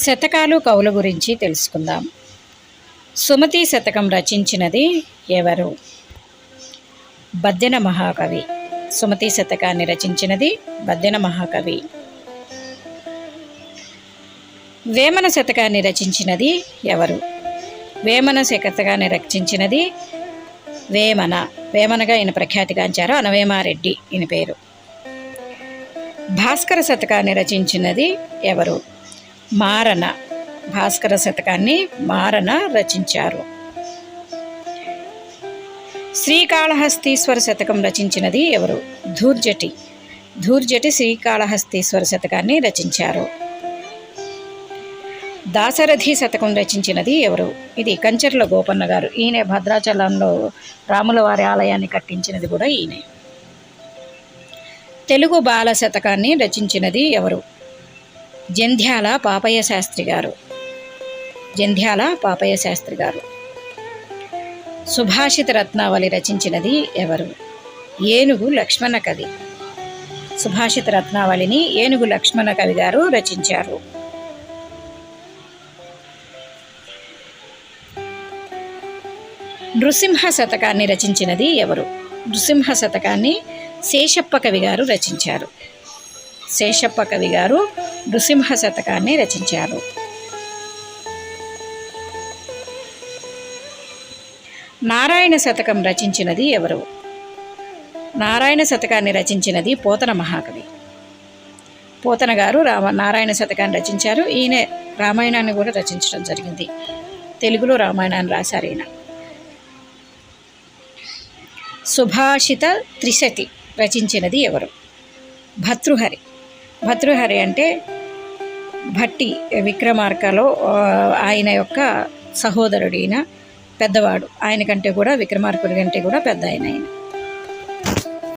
శతకాలు కవుల గురించి తెలుసుకుందాం. సుమతి శతకం రచించినది ఎవరు? బద్దెన మహాకవి. సుమతి శతకాన్ని రచించినది బద్దెన మహాకవి. వేమన శతకాన్ని రచించినది ఎవరు? వేమన శతకాన్ని రచించినది వేమన. వేమనగా ఈయన ప్రఖ్యాతిగాంచారు. అనవేమారెడ్డి ఈయన పేరు. భాస్కర శతకాన్ని రచించినది ఎవరు? మారన. భాస్కర శతకాన్ని మారన రచించారు. శ్రీకాళహస్తీశ్వర శతకం రచించినది ఎవరు? ధూర్జటి. ధూర్జటి శ్రీకాళహస్తీశ్వర శతకాన్ని రచించారు. దాశరథి శతకం రచించినది ఎవరు? ఇది కంచర్ల గోపన్న గారు. ఈయన భద్రాచలంలో రాముల వారి ఆలయాన్ని కట్టించినది కూడా ఈయనే. తెలుగు బాల శతకాన్ని రచించినది ఎవరు? జంధ్యాల పాపయ్య శాస్త్రి గారు. జంధ్యాల పాపయ్య శాస్త్రి గారు. సుభాషిత రత్నావళి రచించినది ఎవరు? ఏనుగు లక్ష్మణ కవి. సుభాషిత రత్నావళిని ఏనుగు లక్ష్మణ కవి గారు రచించారు. నృసింహ శతకాన్ని రచించినది ఎవరు? నృసింహ శతకాన్ని శేషప్ప కవి గారు రచించారు. శేషప్ప కవి గారు నృసింహ శతకాన్ని రచించారు. నారాయణ శతకం రచించినది ఎవరు? నారాయణ శతకాన్ని రచించినది పోతన మహాకవి. పోతన గారు నారాయణ శతకాన్ని రచించారు. ఈయన రామాయణాన్ని కూడా రచించడం జరిగింది. తెలుగులో రామాయణాన్ని రాశారు ఈయన. సుభాషిత త్రిశతి రచించినది ఎవరు? భర్తృహరి. భర్తృహరి అంటే భట్టి విక్రమార్కలో ఆయన యొక్క సహోదరుడు. ఈయన పెద్దవాడు. ఆయన కంటే కూడా విక్రమార్కుడి కంటే కూడా పెద్ద ఆయన.